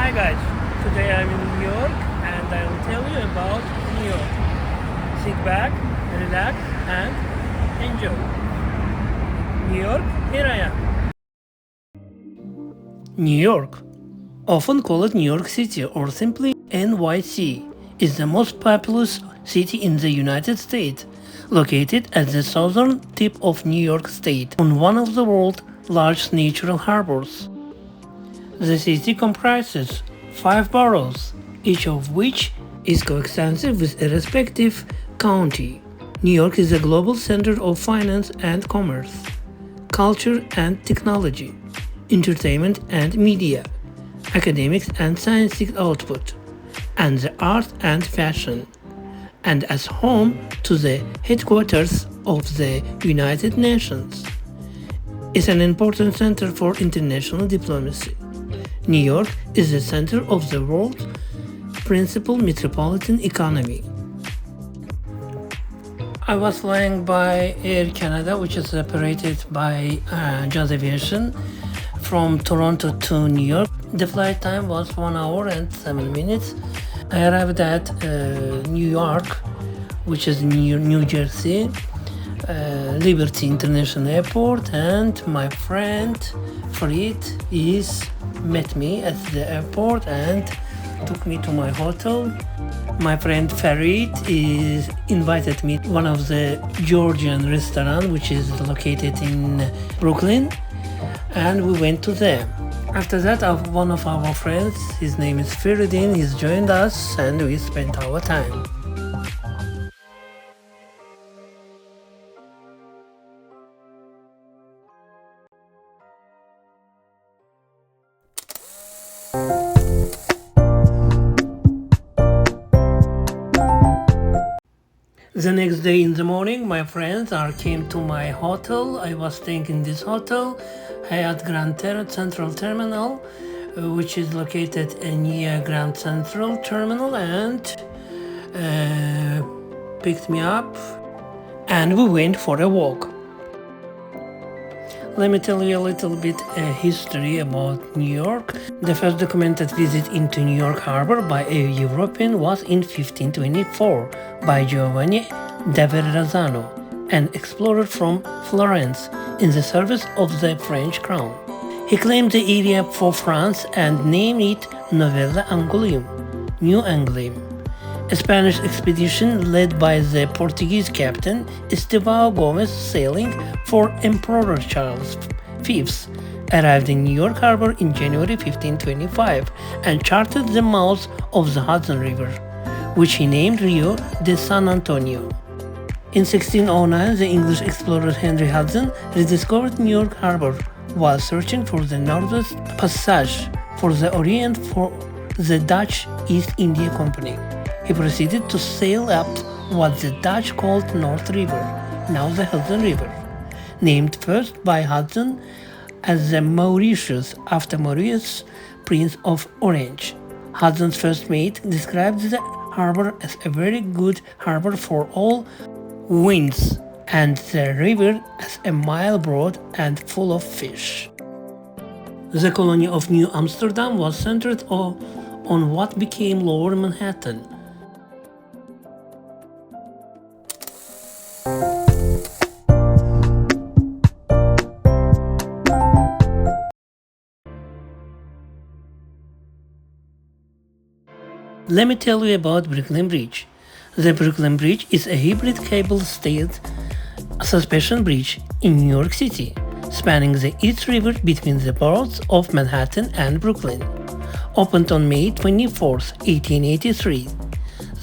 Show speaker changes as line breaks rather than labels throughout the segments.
Hi guys, today I'm in New York and I will tell you about New York. Sit back, relax and enjoy. New York, here I am. New York, often called New York City or simply NYC, is the most populous city in the United States, located at the southern tip of New York State on one of the world's largest natural harbors. The city comprises 5 boroughs, each of which is coextensive with a respective county. New York is a global center of finance and commerce, culture and technology, entertainment and media, academics and scientific output, and the art and fashion, and as home to the headquarters of the United Nations. It's an important center for international diplomacy. New York is the center of the world's principal metropolitan economy. I was flying by Air Canada, which is operated by Jazz Aviation, from Toronto to New York. The flight time was 1 hour and 7 minutes. I arrived at New York, which is New Jersey, Liberty International Airport, and my friend Farid met me at the airport and took me to my hotel. My friend Farid invited me to one of the Georgian restaurants, which is located in Brooklyn, and we went to them. After that, one of our friends, his name is Firuddin, he's joined us and we spent our time. The next day in the morning, my friends came to my hotel. I was staying in this hotel, Hyatt Grand Central Terminal, which is located near Grand Central Terminal, and picked me up, and we went for a walk. Let me tell you a little bit history about New York. The first documented visit into New York Harbor by a European was in 1524 by Giovanni da Verrazzano, an explorer from Florence in the service of the French crown. He claimed the area for France and named it Novella Angulum, New Angulum. A Spanish expedition led by the Portuguese captain Estevão Gomes, sailing for Emperor Charles V, arrived in New York Harbor in January 1525 and charted the mouth of the Hudson River, which he named Rio de San Antonio. In 1609, the English explorer Henry Hudson rediscovered New York Harbor while searching for the Northwest Passage for the Orient for the Dutch East India Company. He proceeded to sail up what the Dutch called North River, now the Hudson River, named first by Hudson as the Mauritius after Maurice, Prince of Orange. Hudson's first mate described the harbor as a very good harbor for all winds, and the river as a mile broad and full of fish. The colony of New Amsterdam was centered on what became Lower Manhattan. Let me tell you about Brooklyn Bridge. The Brooklyn Bridge is a hybrid cable-stayed suspension bridge in New York City, spanning the East River between the boroughs of Manhattan and Brooklyn. Opened on May 24, 1883,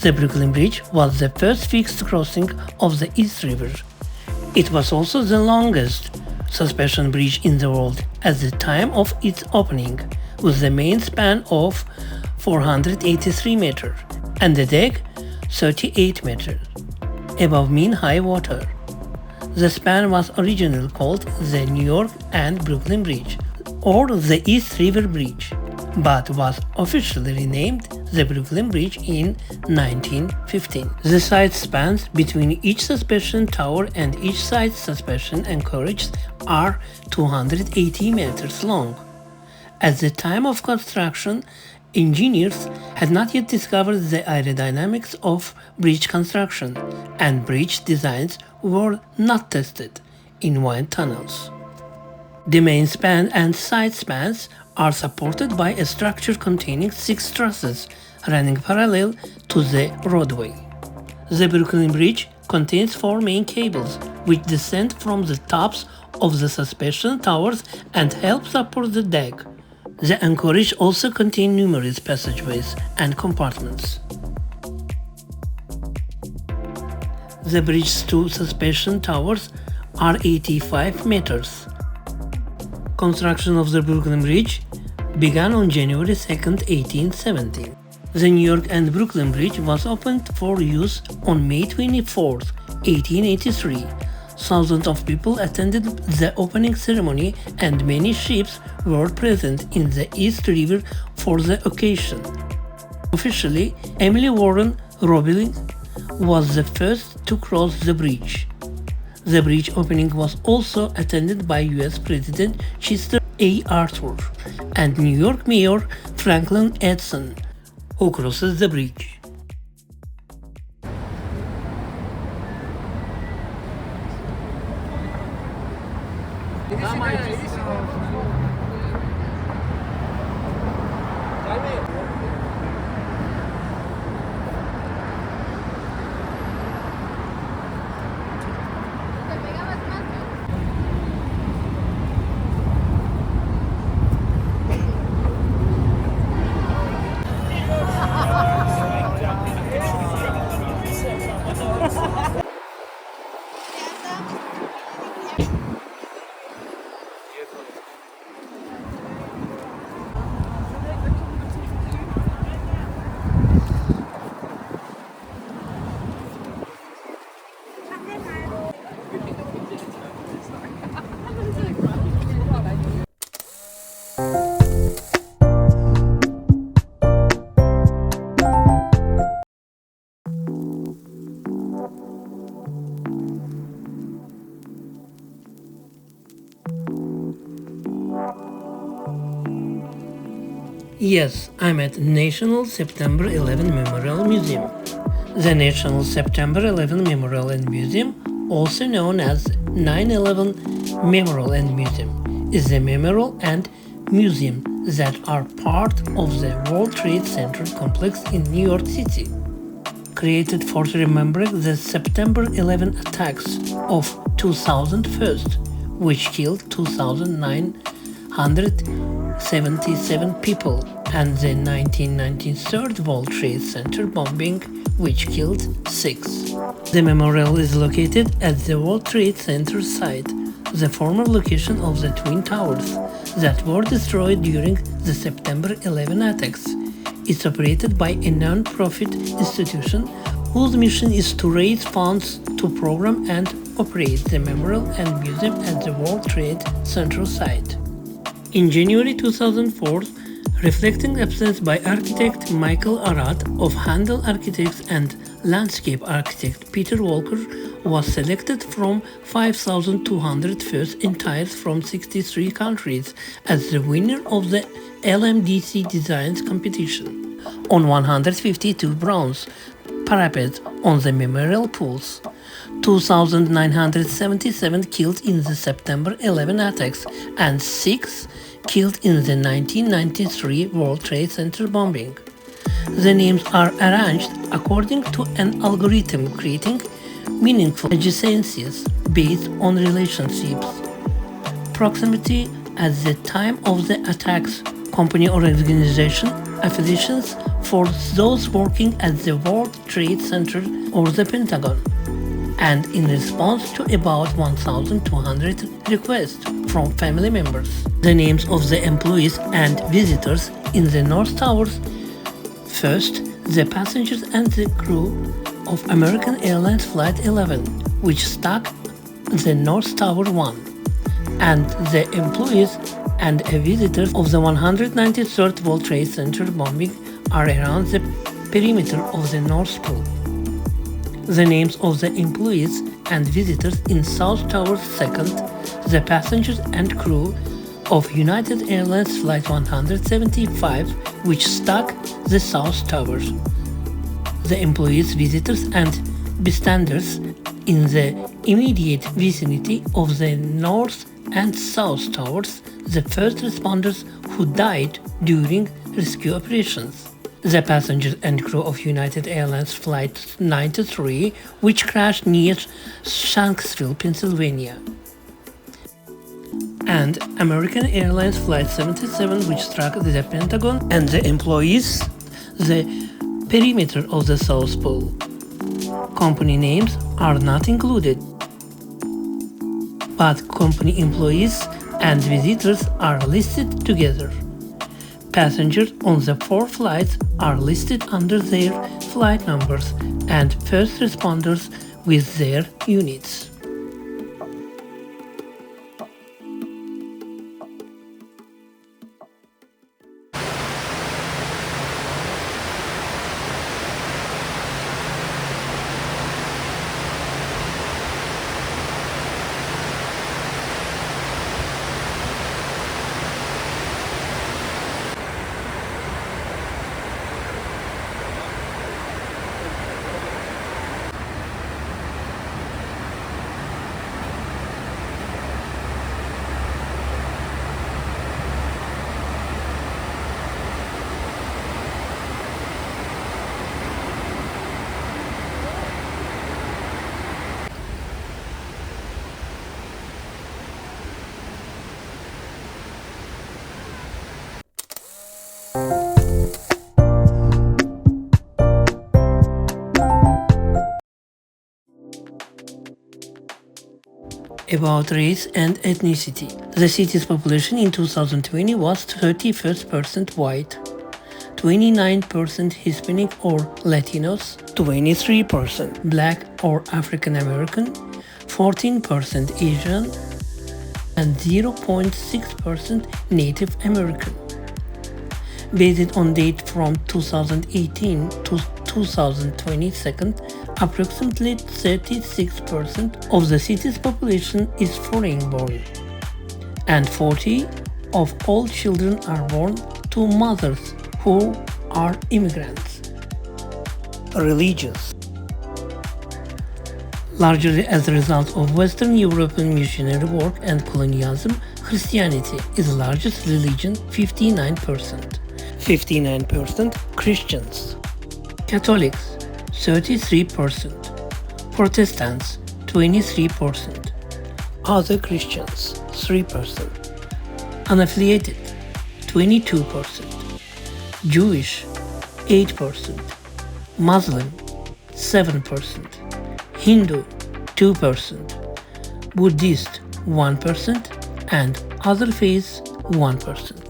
the Brooklyn Bridge was the first fixed crossing of the East River. It was also the longest suspension bridge in the world at the time of its opening, with the main span of 483 meters and the deck 38 meters above mean high water. The span was originally called the New York and Brooklyn Bridge or the East River Bridge, but was officially renamed the Brooklyn Bridge in 1915. The side spans between each suspension tower and each side suspension anchorage are 280 meters long, At the time of construction, engineers had not yet discovered the aerodynamics of bridge construction, and bridge designs were not tested in wind tunnels. The main span and side spans are supported by a structure containing 6 trusses running parallel to the roadway. The Brooklyn Bridge contains 4 main cables which descend from the tops of the suspension towers and help support the deck. The anchorage also contains numerous passageways and compartments. The bridge's 2 suspension towers are 85 meters. Construction of the Brooklyn Bridge began on January 2, 1870. The New York and Brooklyn Bridge was opened for use on May 24, 1883. Thousands of people attended the opening ceremony and many ships were present in the East River for the occasion. Officially, Emily Warren Roebling was the first to cross the bridge. The bridge opening was also attended by US President Chester A. Arthur and New York Mayor Franklin Edson, who crosses the bridge. Yes, I'm at National September 11 Memorial Museum. The National September 11 Memorial and Museum, also known as 9/11 Memorial and Museum, is a memorial and museum that are part of the World Trade Center complex in New York City. Created for remembering the September 11 attacks of 2001, which killed 2,977 people, and the 1993 World Trade Center bombing, which killed 6. The memorial is located at the World Trade Center site, the former location of the Twin Towers that were destroyed during the September 11 attacks. It's operated by a non-profit institution whose mission is to raise funds to program and operate the memorial and museum at the World Trade Center site. In January 2004, reflecting absence by architect Michael Arad of Handel Architects and landscape architect Peter Walker was selected from 5,200 first entires from 63 countries as the winner of the LMDC Designs competition. On 152 bronze parapets on the memorial pools, 2,977 killed in the September 11 attacks and 6 killed in the 1993 World Trade Center bombing. The names are arranged according to an algorithm creating meaningful adjacencies based on relationships, proximity at the time of the attacks, company or organization affiliations for those working at the World Trade Center or the Pentagon, and in response to about 1,200 requests from family members. The names of the employees and visitors in the North Towers. First, the passengers and the crew of American Airlines Flight 11, which struck the North Tower 1, and the employees and visitors of the 193rd World Trade Center bombing are around the perimeter of the North Pole. The names of the employees and visitors in South Tower 2nd, the passengers and crew of United Airlines Flight 175, which struck the South Towers. The employees, visitors, and bystanders in the immediate vicinity of the North and South Towers, the first responders who died during rescue operations. The passengers and crew of United Airlines Flight 93, which crashed near Shanksville, Pennsylvania. And American Airlines Flight 77, which struck the Pentagon and the employees, the perimeter of the South Pole. Company names are not included, but company employees and visitors are listed together. Passengers on the 4 flights are listed under their flight numbers and first responders with their units. About race and ethnicity. The city's population in 2020 was 31% white, 29% Hispanic or Latinos, 23% Black or African American, 14% Asian, and 0.6% Native American. Based on data from 2018 to 2022, approximately 36% of the city's population is foreign-born, and 40% of all children are born to mothers who are immigrants. Religious. Largely as a result of Western European missionary work and colonialism, Christianity is the largest religion, 59%. 59% Christians. Catholics, 33%. Protestants, 23%. Other Christians, 3%. Unaffiliated, 22%. Jewish, 8%. Muslim, 7%. Hindu, 2%. Buddhist, 1%. And other faiths, 1%.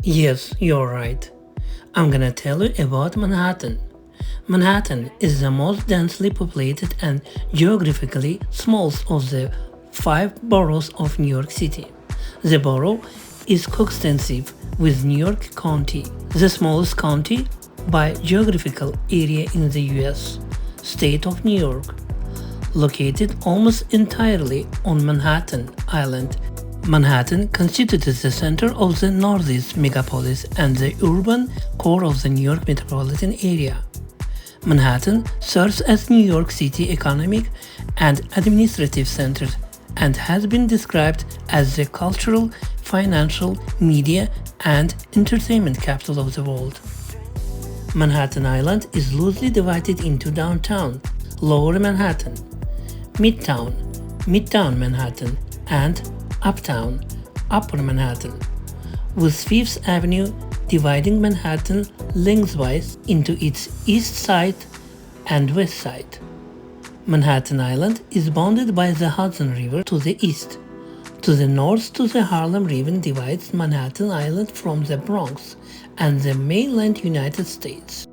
Yes, you're right. I'm gonna tell you about Manhattan. Manhattan is the most densely populated and geographically smallest of the 5 boroughs of New York City. The borough is coextensive with New York County, the smallest county by geographical area in the US, state of New York. Located almost entirely on Manhattan Island, Manhattan constitutes the center of the Northeast megapolis and the urban core of the New York metropolitan area. Manhattan serves as New York City economic and administrative center and has been described as the cultural, financial, media, and entertainment capital of the world. Manhattan Island is loosely divided into downtown, Lower Manhattan, Midtown, Midtown Manhattan, and Uptown, Upper Manhattan, with Fifth Avenue dividing Manhattan lengthwise into its east side and west side. Manhattan Island is bounded by the Hudson River to the east. To the north, the Harlem River divides Manhattan Island from the Bronx and the mainland United States.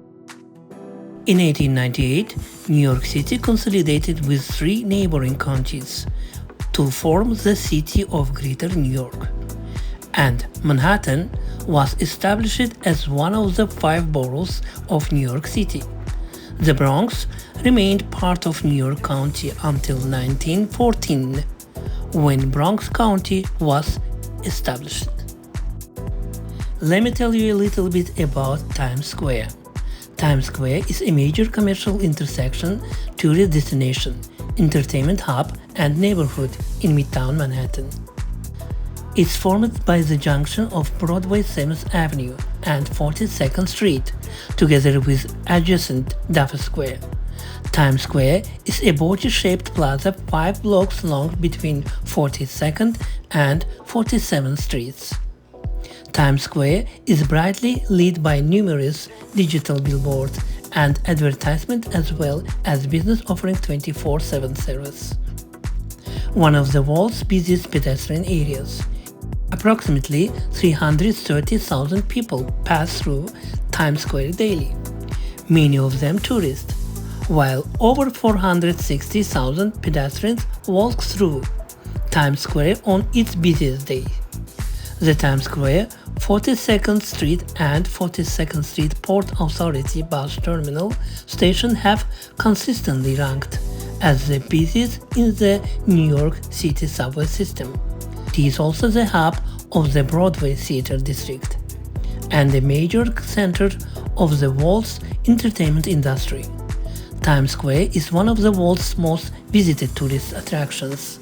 In 1898, New York City consolidated with 3 neighboring counties to form the city of Greater New York, and Manhattan was established as one of the 5 boroughs of New York City. The Bronx remained part of New York County until 1914, when Bronx County was established. Let me tell you a little bit about Times Square. Times Square is a major commercial intersection, tourist destination, entertainment hub, and neighborhood in Midtown Manhattan. It's formed by the junction of Broadway 7th Avenue and 42nd Street, together with adjacent Duff Square. Times Square is a body-shaped plaza 5 blocks long between 42nd and 47th Streets. Times Square is brightly lit by numerous digital billboards and advertisement as well as business offering 24/7 service. One of the world's busiest pedestrian areas. Approximately 330,000 people pass through Times Square daily, many of them tourists, while over 460,000 pedestrians walk through Times Square on its busiest day. The Times Square, 42nd Street and 42nd Street Port Authority bus terminal station have consistently ranked as the busiest in the New York City subway system. It is also the hub of the Broadway Theater District and a major center of the world's entertainment industry. Times Square is one of the world's most visited tourist attractions,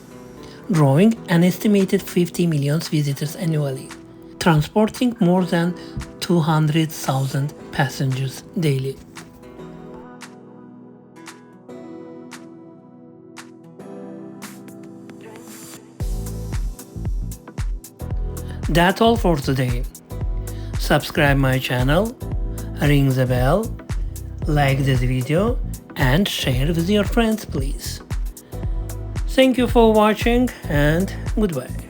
drawing an estimated 50 million visitors annually, transporting more than 200,000 passengers daily. That's all for today. Subscribe my channel, ring the bell, like this video, and share with your friends, please. Thank you for watching and goodbye.